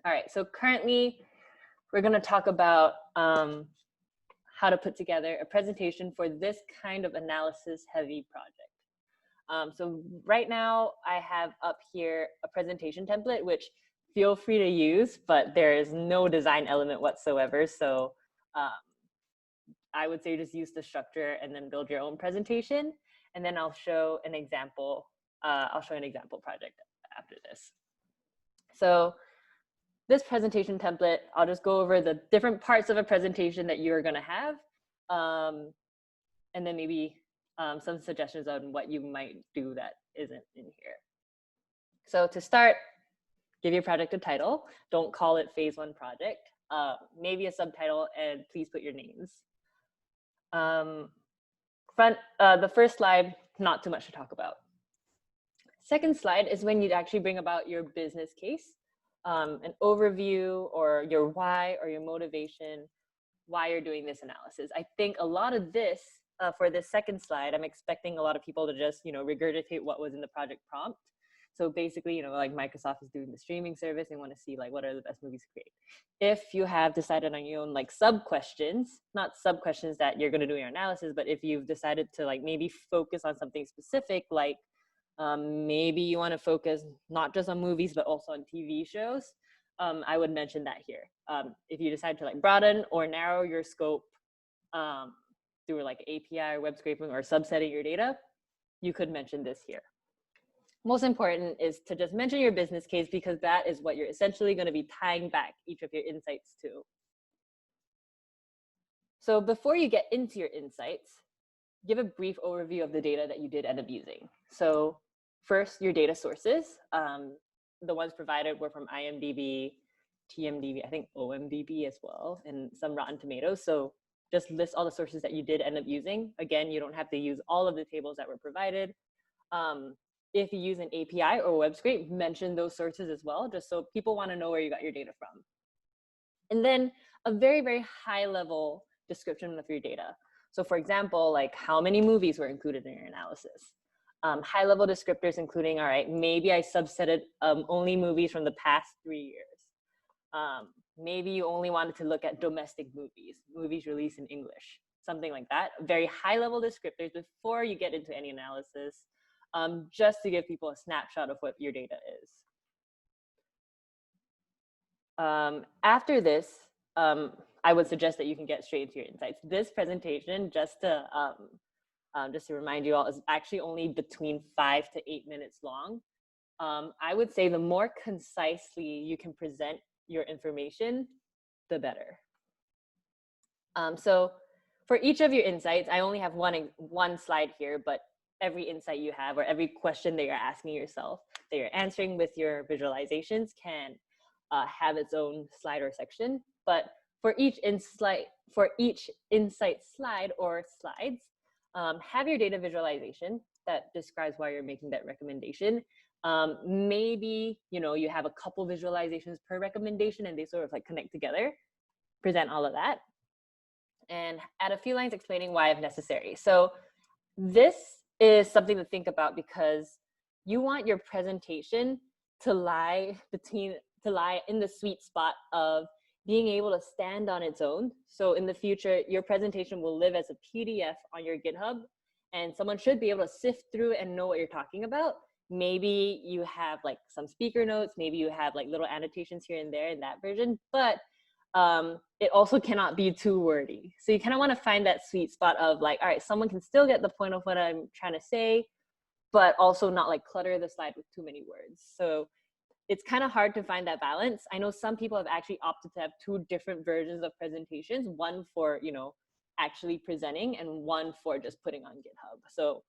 All right, so currently we're going to talk about how to put together a presentation for this kind of analysis heavy project. So right now I have up here a presentation template, which feel free to use, but there is no design element whatsoever. So I would say just use the structure and then build your own presentation. And then I'll show an example. I'll show an example project after this. So this presentation template, I'll just go over the different parts of a presentation that you're going to have, and then maybe some suggestions on what you might do that isn't in here. So to start, give your project a title. Don't call it phase 1 project. Maybe a subtitle, and please put your names. The first slide, not too much to talk about. Second slide is when you'd actually bring about your business case, an overview or your why or your motivation, why you're doing this analysis. I think a lot of this, for this second slide, I'm expecting a lot of people to just, regurgitate what was in the project prompt. So basically, like Microsoft is doing the streaming service and want to see like what are the best movies to create. If you have decided on your own like sub questions, not sub questions that you're going to do in your analysis, but if you've decided to like maybe focus on something specific, like maybe you want to focus not just on movies, but also on TV shows, I would mention that here. If you decide to like broaden or narrow your scope through like API or web scraping or subsetting your data, you could mention this here. Most important is to just mention your business case because that is what you're essentially going to be tying back each of your insights to. So before you get into your insights, give a brief overview of the data that you did end up using. So first, your data sources. The ones provided were from IMDb, TMDb, I think OMDB as well, and some Rotten Tomatoes. So just list all the sources that you did end up using. Again, you don't have to use all of the tables that were provided. If you use an API or web scrape, mention those sources as well, just so people want to know where you got your data from. And then a very, very high level description of your data. So for example, like how many movies were included in your analysis. High level descriptors including, all right, maybe I subsetted only movies from the past 3 years. Maybe you only wanted to look at domestic movies released in English, something like that. Very high level descriptors before you get into any analysis. Just to give people a snapshot of what your data is. After this, I would suggest that you can get straight into your insights. This presentation, just to remind you all, is actually only between 5 to 8 minutes long. I would say the more concisely you can present your information, the better. So for each of your insights, I only have one slide here, but every insight you have or every question that you're asking yourself that you're answering with your visualizations can have its own slide or section. But for each insight slide or slides, have your data visualization that describes why you're making that recommendation. Maybe you have a couple visualizations per recommendation and they sort of like connect together. Present all of that and add a few lines explaining why if necessary. So this is something to think about because you want your presentation to lie in the sweet spot of being able to stand on its own. So in the future, your presentation will live as a PDF on your GitHub and someone should be able to sift through and know what you're talking about. Maybe you have like some speaker notes, maybe you have like little annotations here and there in that version, but it also cannot be too wordy. So you kind of want to find that sweet spot of like, all right, someone can still get the point of what I'm trying to say, but also not like clutter the slide with too many words. So it's kind of hard to find that balance. I know some people have actually opted to have 2 different versions of presentations, one for, actually presenting and one for just putting on GitHub. So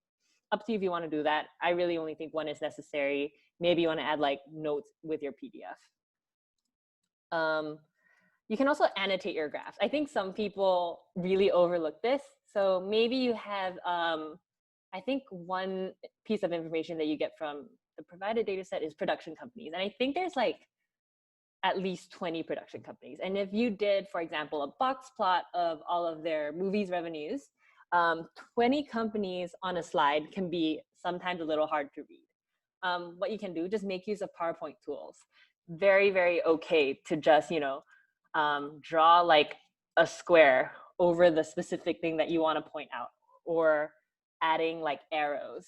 up to you if you want to do that. I really only think one is necessary. Maybe you want to add like notes with your PDF. You can also annotate your graphs. I think some people really overlook this. So maybe you have, I think one piece of information that you get from the provided data set is production companies. And I think there's like at least 20 production companies. And if you did, for example, a box plot of all of their movies revenues, 20 companies on a slide can be sometimes a little hard to read. What you can do, just make use of PowerPoint tools. very, very okay to just, draw like a square over the specific thing that you want to point out, or adding like arrows,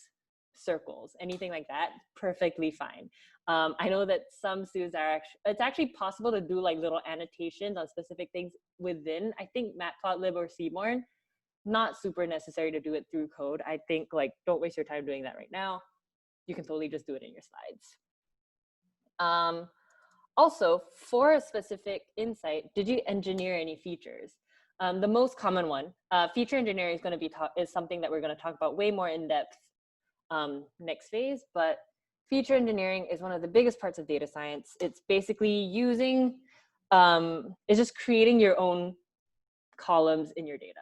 circles, anything like that, perfectly fine. I know that some students are it's actually possible to do like little annotations on specific things within, I think, Matplotlib or Seaborn. Not super necessary to do it through code. I think like don't waste your time doing that right now. You can totally just do it in your slides. Also, for a specific insight, did you engineer any features? The most common one, feature engineering is something that we're going to talk about way more in depth next phase, but feature engineering is one of the biggest parts of data science. It's basically it's just creating your own columns in your data.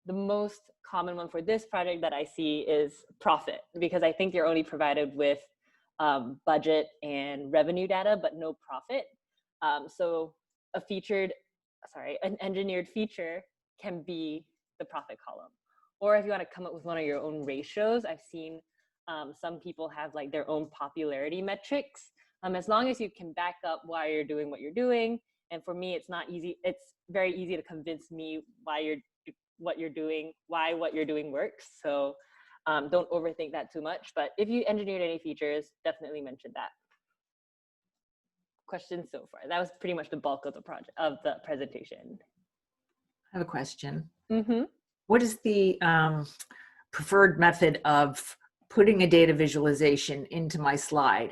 The most common one for this project that I see is profit, because I think you're only provided with budget and revenue data, but no profit. So an engineered feature can be the profit column. Or if you want to come up with one of your own ratios, I've seen some people have like their own popularity metrics. As long as you can back up why you're doing what you're doing. And for me, it's not easy. It's very easy to convince me why what you're doing works. So don't overthink that too much. But if you engineered any features, definitely mention that. Questions so far? That was pretty much the bulk of the presentation. I have a question. Mm-hmm. What is the preferred method of putting a data visualization into my slide?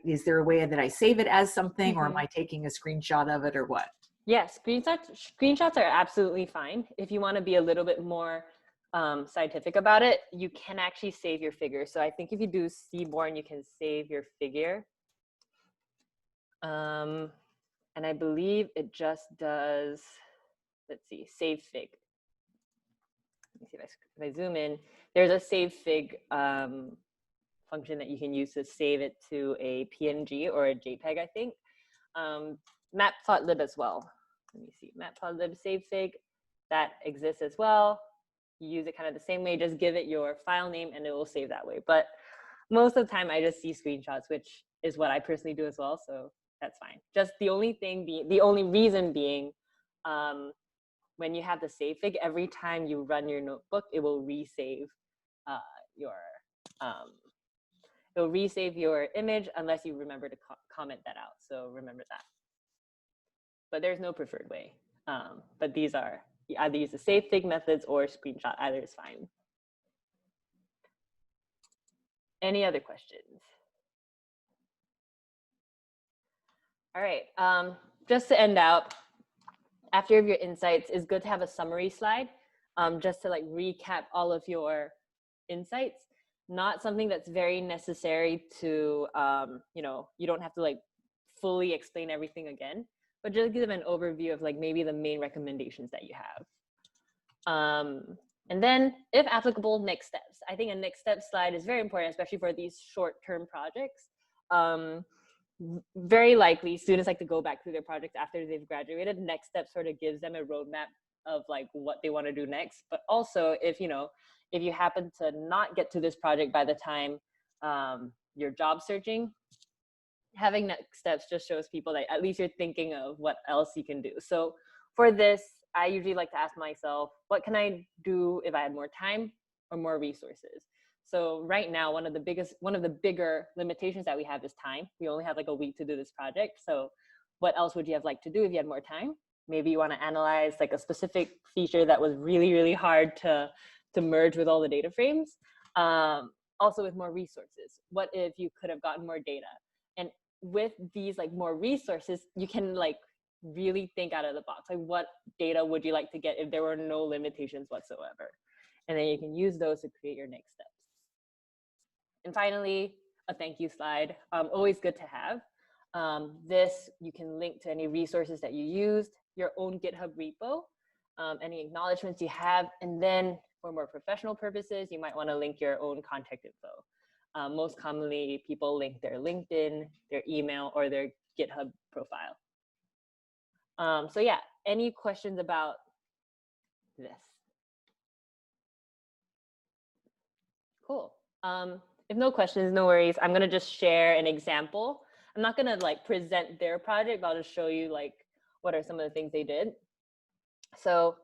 Is there a way that I save it as something, or am I taking a screenshot of it, or what? Yes, screenshots are absolutely fine. If you want to be a little bit more scientific about it, you can actually save your figure. So I think if you do Seaborn, you can save your figure. And I believe it just does, let's see, save fig. Let me see if I zoom in. There's a save fig function that you can use to save it to a PNG or a JPEG, I think. Matplotlib as well. Let me see, Matplotlib save fig, that exists as well. You use it kind of the same way, just give it your file name and it will save that way. But most of the time I just see screenshots, which is what I personally do as well. So that's fine. Just the only reason being, when you have the save fig, every time you run your notebook, it will resave your image unless you remember to comment that out. So remember that. But there's no preferred way. But you either use the save fig methods or screenshot, either is fine. Any other questions? All right, just to end out, after your insights, it's good to have a summary slide, just to like recap all of your insights. Not something that's very necessary to, you don't have to like fully explain everything again, but just give them an overview of like maybe the main recommendations that you have. And then if applicable, next steps. I think a next step slide is very important, especially for these short-term projects. Very likely students like to go back through their projects after they've graduated. Next step sort of gives them a roadmap of like what they want to do next. But also if you happen to not get to this project by the time you're job searching, having next steps just shows people that at least you're thinking of what else you can do. So for this, I usually like to ask myself, what can I do if I had more time or more resources? So right now, one of the bigger limitations that we have is time. We only have like a week to do this project. So what else would you have liked to do if you had more time? Maybe you want to analyze like a specific feature that was really, really hard to merge with all the data frames. Also with more resources. What if you could have gotten more data? And with these like more resources, you can like really think out of the box. Like what data would you like to get if there were no limitations whatsoever? And then you can use those to create your next steps. And finally, a thank you slide, always good to have. This, you can link to any resources that you used, your own GitHub repo, any acknowledgements you have, and then for more professional purposes, you might want to link your own contact info. Most commonly, people link their LinkedIn, their email, or their GitHub profile. So yeah, any questions about this? Cool. If no questions, no worries. I'm going to just share an example I'm not gonna like present their project, but I'll just show you like what are some of the things they did. So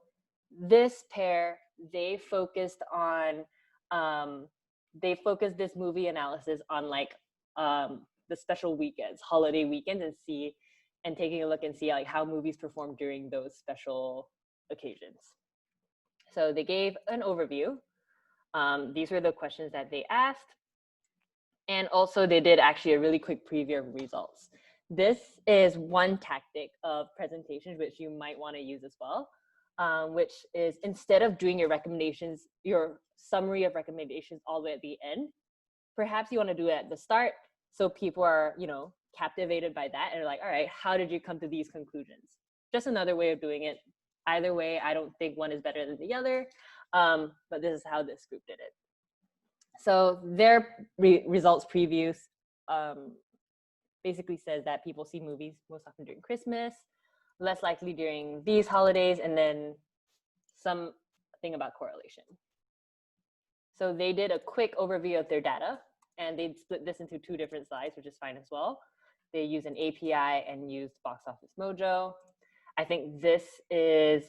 this pair, they focused this movie analysis on like the special weekends, holiday weekends, and taking a look and see like how movies perform during those special occasions. So they gave an overview. These were the questions that they asked. And also they did actually a really quick preview of results. This is one tactic of presentation which you might want to use as well, which is instead of doing your recommendations, your summary of recommendations all the way at the end, perhaps you want to do it at the start so people are, you know, captivated by that and are like, all right, how did you come to these conclusions? Just another way of doing it. Either way, I don't think one is better than the other, but this is how this group did it. So their results previews basically says that people see movies most often during Christmas, less likely during these holidays, and then something about correlation. So they did a quick overview of their data, and they split this into 2 different slides, which is fine as well. They use an API and used Box Office Mojo. I think this is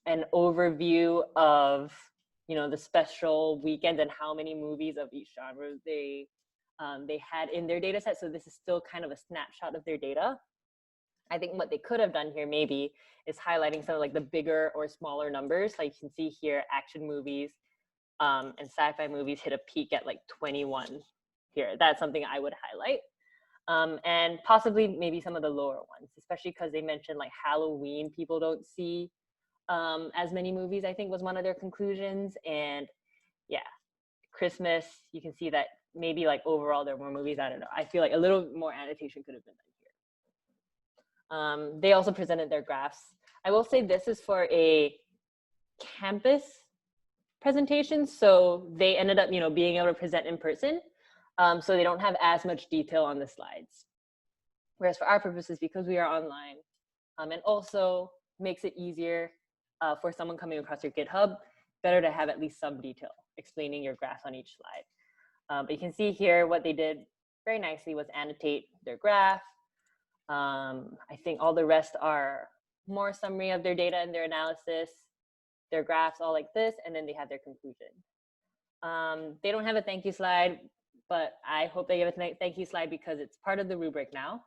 an overview of, you know, the special weekends and how many movies of each genre they had in their data set. So this is still kind of a snapshot of their data. I think what they could have done here maybe is highlighting some of like the bigger or smaller numbers. Like you can see here, action movies and sci-fi movies hit a peak at like 21 here. That's something I would highlight. And possibly maybe some of the lower ones, especially because they mentioned like Halloween, people don't see as many movies, I think was one of their conclusions. And yeah, Christmas, you can see that maybe like overall there are more movies. I don't know. I feel like a little more annotation could have been done here. They also presented their graphs. I will say this is for a campus presentation. So they ended up, you know, being able to present in person. So they don't have as much detail on the slides. Whereas for our purposes, because we are online, and also makes it easier for someone coming across your GitHub, better to have at least some detail explaining your graphs on each slide. But you can see here what they did very nicely was annotate their graph. I think all the rest are more summary of their data and their analysis, their graphs all like this, and then they have their conclusion. They don't have a thank you slide, but I hope they give a thank you slide because it's part of the rubric now.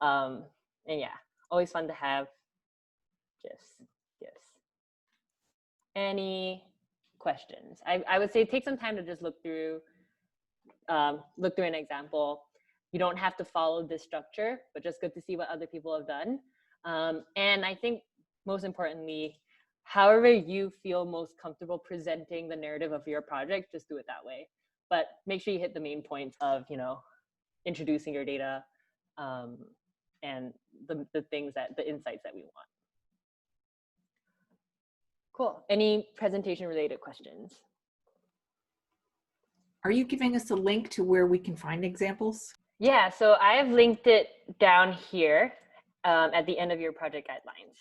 And yeah, always fun to have gifs. Any questions? I would say take some time to just look through an example. You don't have to follow this structure, but just good to see what other people have done. And I think most importantly, however you feel most comfortable presenting the narrative of your project, just do it that way. But make sure you hit the main points of, you know, introducing your data and the things that, the insights that we want. Cool. Any presentation related questions? Are you giving us a link to where we can find examples? Yeah, so I have linked it down here at the end of your project guidelines.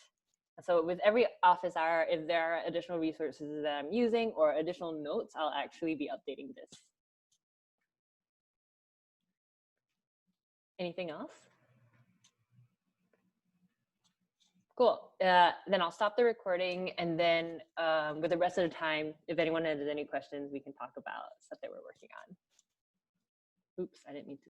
So with every office hour, if there are additional resources that I'm using or additional notes, I'll actually be updating this. Anything else? Cool. Then I'll stop the recording, and then with the rest of the time, if anyone has any questions, we can talk about stuff that we're working on. Oops, I didn't mean to.